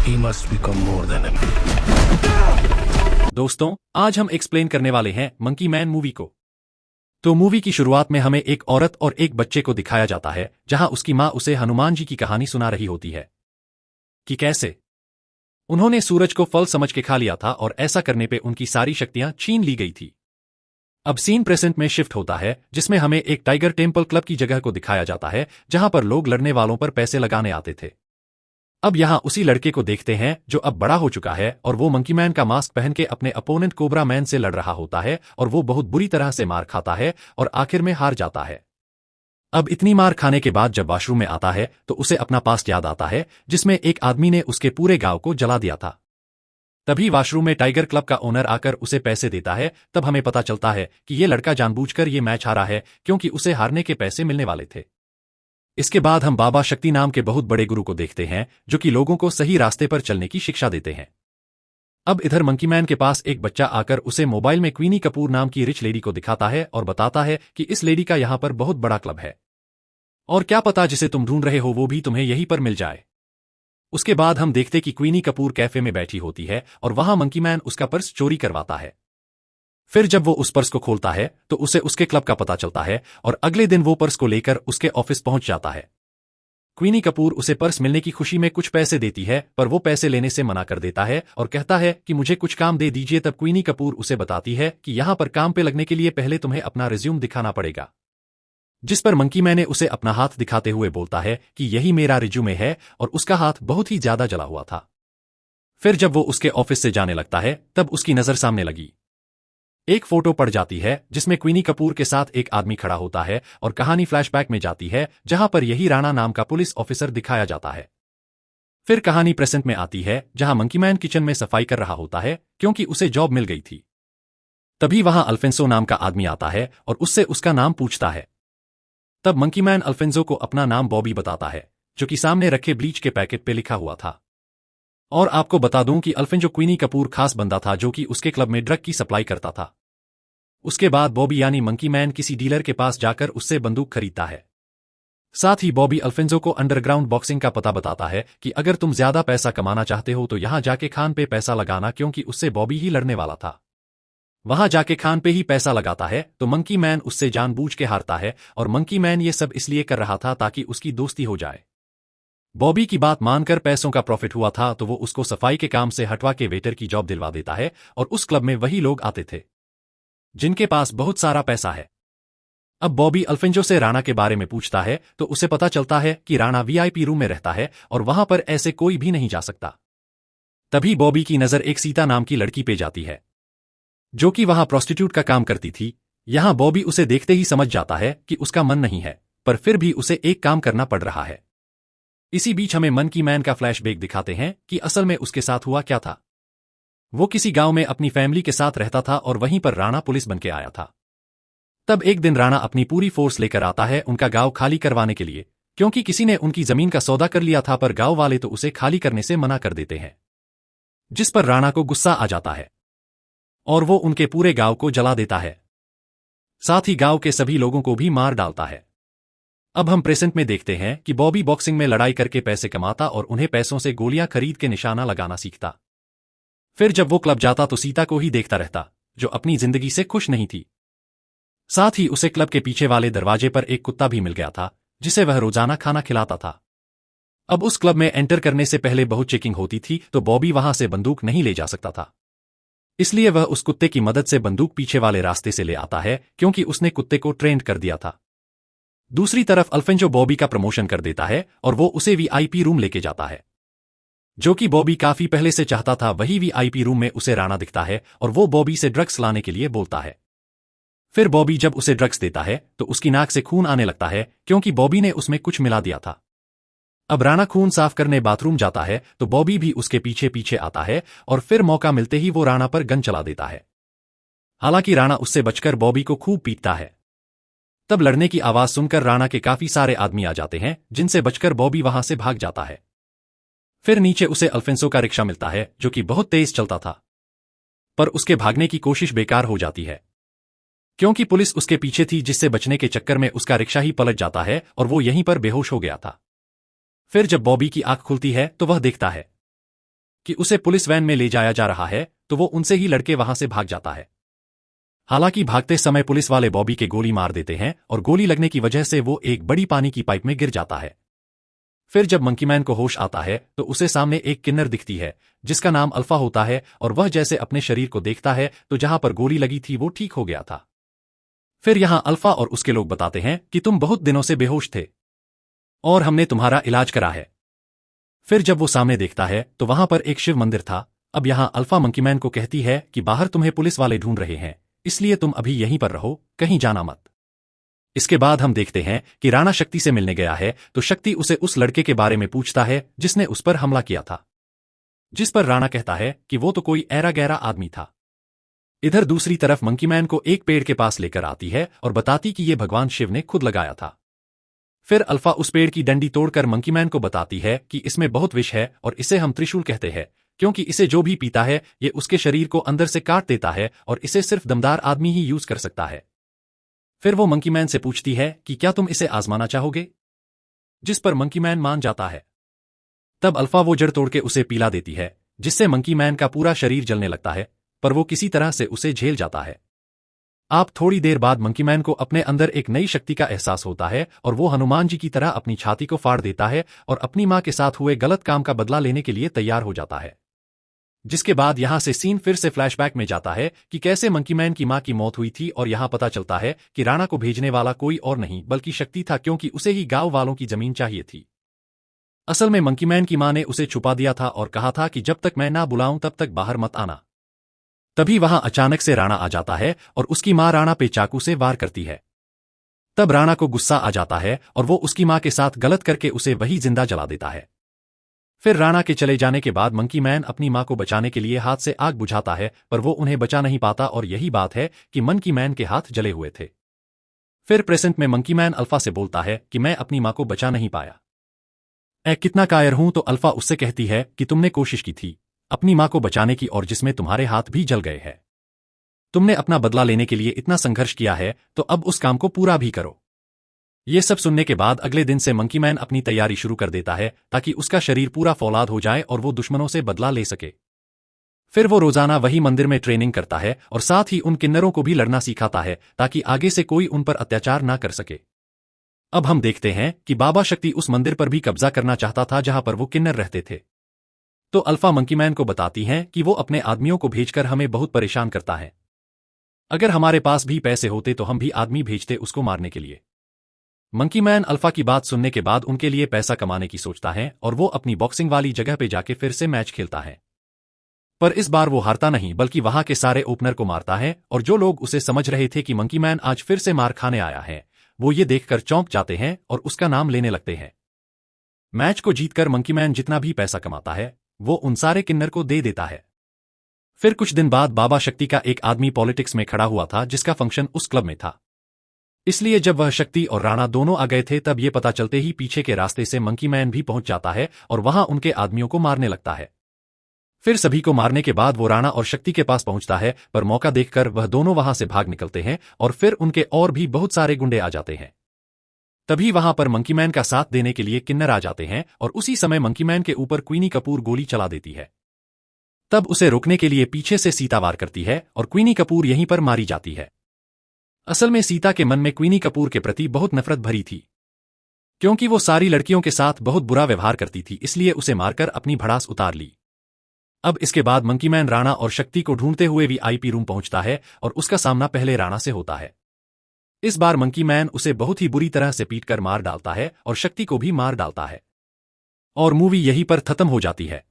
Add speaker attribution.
Speaker 1: He must become more than a
Speaker 2: दोस्तों, आज हम एक्सप्लेन करने वाले हैं मंकी मैन मूवी को। तो मूवी की शुरुआत में हमें एक औरत और एक बच्चे को दिखाया जाता है, जहां उसकी मां उसे हनुमान जी की कहानी सुना रही होती है कि कैसे उन्होंने सूरज को फल समझ के खा लिया था और ऐसा करने पे उनकी सारी शक्तियां छीन ली गई थी। अब सीन प्रेजेंट में शिफ्ट होता है, जिसमें हमें एक टाइगर टेम्पल क्लब की जगह को दिखाया जाता है, जहां पर लोग लड़ने वालों पर पैसे लगाने आते थे। अब यहां उसी लड़के को देखते हैं जो अब बड़ा हो चुका है और वो मंकी मैन का मास्क पहन के अपने अपोनेंट कोबरा मैन से लड़ रहा होता है और वो बहुत बुरी तरह से मार खाता है और आखिर में हार जाता है। अब इतनी मार खाने के बाद जब वॉशरूम में आता है तो उसे अपना पास्ट याद आता है, जिसमें एक आदमी ने उसके पूरे गांव को जला दिया था। तभी वॉशरूम में टाइगर क्लब का ओनर आकर उसे पैसे देता है। तब हमें पता चलता है कि ये लड़का जानबूझकर ये मैच हारा है, क्योंकि उसे हारने के पैसे मिलने वाले थे। इसके बाद हम बाबा शक्ति नाम के बहुत बड़े गुरु को देखते हैं, जो कि लोगों को सही रास्ते पर चलने की शिक्षा देते हैं। अब इधर मंकी मैन के पास एक बच्चा आकर उसे मोबाइल में क्वीनी कपूर नाम की रिच लेडी को दिखाता है और बताता है कि इस लेडी का यहां पर बहुत बड़ा क्लब है और क्या पता जिसे तुम ढूंढ रहे हो वो भी तुम्हें यहीं पर मिल जाए। उसके बाद हम देखते कि क्वीनी कपूर कैफे में बैठी होती है और वहां मंकी मैन उसका पर्स चोरी करवाता है। फिर जब वो उस पर्स को खोलता है तो उसे उसके क्लब का पता चलता है और अगले दिन वो पर्स को लेकर उसके ऑफिस पहुंच जाता है। क्वीनी कपूर उसे पर्स मिलने की खुशी में कुछ पैसे देती है, पर वो पैसे लेने से मना कर देता है और कहता है कि मुझे कुछ काम दे दीजिए। तब क्वीनी कपूर उसे बताती है कि यहां पर काम पे लगने के लिए पहले तुम्हें अपना रिज्यूम दिखाना पड़ेगा, जिस पर मंकी मैन उसे अपना हाथ दिखाते हुए बोलता है कि यही मेरा रिज्यूमे है और उसका हाथ बहुत ही ज्यादा जला हुआ था। फिर जब वो उसके ऑफिस से जाने लगता है तब उसकी नजर सामने लगी एक फोटो पड़ जाती है, जिसमें क्वीनी कपूर के साथ एक आदमी खड़ा होता है और कहानी फ्लैशबैक में जाती है, जहां पर यही राणा नाम का पुलिस ऑफिसर दिखाया जाता है। फिर कहानी प्रेजेंट में आती है, जहां मंकी मैन किचन में सफाई कर रहा होता है, क्योंकि उसे जॉब मिल गई थी। तभी वहां अल्फेंसो नाम का आदमी आता है और उससे उसका नाम पूछता है। तब मंकी मैन अल्फेंसो को अपना नाम बॉबी बताता है, जो कि सामने रखे ब्लीच के पैकेट पे लिखा हुआ था। और आपको बता दूं कि अल्फेंसो क्वीनी कपूर खास बंदा था, जो कि उसके क्लब में ड्रग की सप्लाई करता था। उसके बाद बॉबी यानी मंकी मैन किसी डीलर के पास जाकर उससे बंदूक खरीदता है। साथ ही बॉबी अल्फेंसो को अंडरग्राउंड बॉक्सिंग का पता बताता है कि अगर तुम ज्यादा पैसा कमाना चाहते हो तो यहां जाके खान पे पैसा लगाना, क्योंकि उससे बॉबी ही लड़ने वाला था। वहां जाके खान पे ही पैसा लगाता है तो मंकी मैन उससे जानबूझ के हारता है और मंकी मैन ये सब इसलिए कर रहा था ताकि उसकी दोस्ती हो जाए। बॉबी की बात मानकर पैसों का प्रॉफिट हुआ था तो वो उसको सफाई के काम से हटवा के वेटर की जॉब दिलवा देता है और उस क्लब में वही लोग आते थे जिनके पास बहुत सारा पैसा है। अब बॉबी अल्फेंसो से राणा के बारे में पूछता है तो उसे पता चलता है कि राणा वीआईपी रूम में रहता है और वहां पर ऐसे कोई भी नहीं जा सकता। तभी बॉबी की नजर एक सीता नाम की लड़की पे जाती है, जो कि वहां प्रोस्टिट्यूट का काम करती थी। यहां बॉबी उसे देखते ही समझ जाता है कि उसका मन नहीं है, पर फिर भी उसे एक काम करना पड़ रहा है। इसी बीच हमें मंकी मैन का फ्लैशबैक दिखाते हैं कि असल में उसके साथ हुआ क्या था। वो किसी गांव में अपनी फैमिली के साथ रहता था और वहीं पर राणा पुलिस बनके आया था। तब एक दिन राणा अपनी पूरी फोर्स लेकर आता है उनका गांव खाली करवाने के लिए, क्योंकि किसी ने उनकी जमीन का सौदा कर लिया था, पर गांव वाले तो उसे खाली करने से मना कर देते हैं, जिस पर राणा को गुस्सा आ जाता है और वो उनके पूरे गांव को जला देता है। साथ ही गांव के सभी लोगों को भी मार डालता है। अब हम प्रेजेंट में देखते हैं कि बॉबी बॉक्सिंग में लड़ाई करके पैसे कमाता और उन्हें पैसों से गोलियां खरीद के निशाना लगाना सीखता। फिर जब वो क्लब जाता तो सीता को ही देखता रहता, जो अपनी जिंदगी से खुश नहीं थी। साथ ही उसे क्लब के पीछे वाले दरवाजे पर एक कुत्ता भी मिल गया था, जिसे वह रोजाना खाना खिलाता था। अब उस क्लब में एंटर करने से पहले बहुत चेकिंग होती थी, तो बॉबी वहां से बंदूक नहीं ले जा सकता था। इसलिए वह उस कुत्ते की मदद से बंदूक पीछे वाले रास्ते से ले आता है, क्योंकि उसने कुत्ते को ट्रेंड कर दिया था। दूसरी तरफ अल्फेंसो बॉबी का प्रमोशन कर देता है और वो उसे वीआईपी रूम लेके जाता है, जो कि बॉबी काफी पहले से चाहता था। वही वीआईपी रूम में उसे राणा दिखता है और वो बॉबी से ड्रग्स लाने के लिए बोलता है। फिर बॉबी जब उसे ड्रग्स देता है तो उसकी नाक से खून आने लगता है, क्योंकि बॉबी ने उसमें कुछ मिला दिया था। अब राणा खून साफ करने बाथरूम जाता है तो बॉबी भी उसके पीछे पीछे आता है और फिर मौका मिलते ही वो राणा पर गन चला देता है। हालांकि राणा उससे बचकर बॉबी को खूब पीटता है। तब लड़ने की आवाज सुनकर राणा के काफी सारे आदमी आ जाते हैं, जिनसे बचकर बॉबी वहां से भाग जाता है। फिर नीचे उसे अल्फेंसो का रिक्शा मिलता है, जो कि बहुत तेज चलता था, पर उसके भागने की कोशिश बेकार हो जाती है, क्योंकि पुलिस उसके पीछे थी, जिससे बचने के चक्कर में उसका रिक्शा ही पलट जाता है और वो यहीं पर बेहोश हो गया था। फिर जब बॉबी की आंख खुलती है तो वह देखता है कि उसे पुलिस वैन में ले जाया जा रहा है तो वो उनसे ही लड़के वहां से भाग जाता है। हालांकि भागते समय पुलिस वाले बॉबी के गोली मार देते हैं और गोली लगने की वजह से वो एक बड़ी पानी की पाइप में गिर जाता है। फिर जब मंकी मैन को होश आता है तो उसे सामने एक किन्नर दिखती है जिसका नाम अल्फा होता है और वह जैसे अपने शरीर को देखता है तो जहां पर गोली लगी थी वो ठीक हो गया था। फिर यहां अल्फा और उसके लोग बताते हैं कि तुम बहुत दिनों से बेहोश थे और हमने तुम्हारा इलाज करा है। फिर जब वो सामने देखता है तो वहां पर एक शिव मंदिर था। अब यहां अल्फा मंकी मैन को कहती है कि बाहर तुम्हें पुलिस वाले ढूंढ रहे हैं, इसलिए तुम अभी यहीं पर रहो, कहीं जाना मत। इसके बाद हम देखते हैं कि राणा शक्ति से मिलने गया है तो शक्ति उसे उस लड़के के बारे में पूछता है जिसने उस पर हमला किया था, जिस पर राणा कहता है कि वो तो कोई ऐरा गैरा आदमी था। इधर दूसरी तरफ मंकी मैन को एक पेड़ के पास लेकर आती है और बताती कि ये भगवान शिव ने खुद लगाया था। फिर अल्फा उस पेड़ की डंडी तोड़कर मंकी मैन को बताती है कि इसमें बहुत विष है और इसे हम त्रिशूल कहते हैं, क्योंकि इसे जो भी पीता है ये उसके शरीर को अंदर से काट देता है और इसे सिर्फ दमदार आदमी ही यूज कर सकता है। फिर वो मंकी मैन से पूछती है कि क्या तुम इसे आजमाना चाहोगे, जिस पर मंकी मैन मान जाता है। तब अल्फा वो जड़ तोड़ के उसे पिला देती है जिससे मंकी मैन का पूरा शरीर जलने लगता है, पर वो किसी तरह से उसे झेल जाता है। आप थोड़ी देर बाद मंकी मैन को अपने अंदर एक नई शक्ति का एहसास होता है और वो हनुमान जी की तरह अपनी छाती को फाड़ देता है और अपनी मां के साथ हुए गलत काम का बदला लेने के लिए तैयार हो जाता है। जिसके बाद यहां से सीन फिर से फ्लैशबैक में जाता है कि कैसे मंकी मैन की मां की मौत हुई थी और यहां पता चलता है कि राणा को भेजने वाला कोई और नहीं बल्कि शक्ति था, क्योंकि उसे ही गांव वालों की जमीन चाहिए थी। असल में मंकी मैन की मां ने उसे छुपा दिया था और कहा था कि जब तक मैं ना बुलाऊं तब तक बाहर मत आना। तभी वहां अचानक से राणा आ जाता है और उसकी मां राणा पे चाकू से वार करती है। तब राणा को गुस्सा आ जाता है और वो उसकी मां के साथ गलत करके उसे वही जिंदा जला देता है। फिर राणा के चले जाने के बाद मंकी मैन अपनी मां को बचाने के लिए हाथ से आग बुझाता है, पर वो उन्हें बचा नहीं पाता और यही बात है कि मंकी मैन के हाथ जले हुए थे। फिर प्रेजेंट में मंकी मैन अल्फा से बोलता है कि मैं अपनी मां को बचा नहीं पाया, कितना कायर हूं। तो अल्फा उससे कहती है कि तुमने कोशिश की थी अपनी मां को बचाने की और जिसमें तुम्हारे हाथ भी जल गए हैं। तुमने अपना बदला लेने के लिए इतना संघर्ष किया है तो अब उस काम को पूरा भी करो। ये सब सुनने के बाद अगले दिन से मंकी मैन अपनी तैयारी शुरू कर देता है ताकि उसका शरीर पूरा फौलाद हो जाए और वो दुश्मनों से बदला ले सके। फिर वो रोजाना वही मंदिर में ट्रेनिंग करता है और साथ ही उन किन्नरों को भी लड़ना सिखाता है ताकि आगे से कोई उन पर अत्याचार ना कर सके। अब हम देखते हैं कि बाबा शक्ति उस मंदिर पर भी कब्जा करना चाहता था जहां पर वो किन्नर रहते थे। तो अल्फा मंकी मैन को बताती हैं कि वो अपने आदमियों को भेजकर हमें बहुत परेशान करता है। अगर हमारे पास भी पैसे होते तो हम भी आदमी भेजते उसको मारने के लिए। मंकी मैन अल्फा की बात सुनने के बाद उनके लिए पैसा कमाने की सोचता है और वो अपनी बॉक्सिंग वाली जगह पे जाके फिर से मैच खेलता है। पर इस बार वो हारता नहीं बल्कि वहां के सारे ओपनर को मारता है और जो लोग उसे समझ रहे थे कि मंकी मैन आज फिर से मार खाने आया है वो ये देखकर चौंक जाते हैं और उसका नाम लेने लगते हैं। मैच को जीतकर मंकी मैन जितना भी पैसा कमाता है वो उन सारे किन्नर को दे देता है। फिर कुछ दिन बाद बाबा शक्ति का एक आदमी पॉलिटिक्स में खड़ा हुआ था जिसका फंक्शन उस क्लब में था, इसलिए जब वह शक्ति और राणा दोनों आ गए थे तब ये पता चलते ही पीछे के रास्ते से मंकी मैन भी पहुंच जाता है और वहां उनके आदमियों को मारने लगता है। फिर सभी को मारने के बाद वो राणा और शक्ति के पास पहुंचता है, पर मौका देखकर वह दोनों वहां से भाग निकलते हैं और फिर उनके और भी बहुत सारे गुंडे आ जाते हैं। तभी वहां पर मंकी मैन का साथ देने के लिए किन्नर आ जाते हैं और उसी समय मंकी मैन के ऊपर क्वीनी कपूर गोली चला देती है। तब उसे रोकने के लिए पीछे से सीता वार करती है और क्वीनी कपूर यहीं पर मारी जाती है। असल में सीता के मन में क्वीनी कपूर के प्रति बहुत नफरत भरी थी, क्योंकि वो सारी लड़कियों के साथ बहुत बुरा व्यवहार करती थी, इसलिए उसे मारकर अपनी भड़ास उतार ली। अब इसके बाद मंकी मैन राणा और शक्ति को ढूंढते हुए वीआईपी रूम पहुंचता है और उसका सामना पहले राणा से होता है। इस बार मंकी मैन उसे बहुत ही बुरी तरह से पीटकर मार डालता है और शक्ति को भी मार डालता है और मूवी यहीं पर खत्म हो जाती है।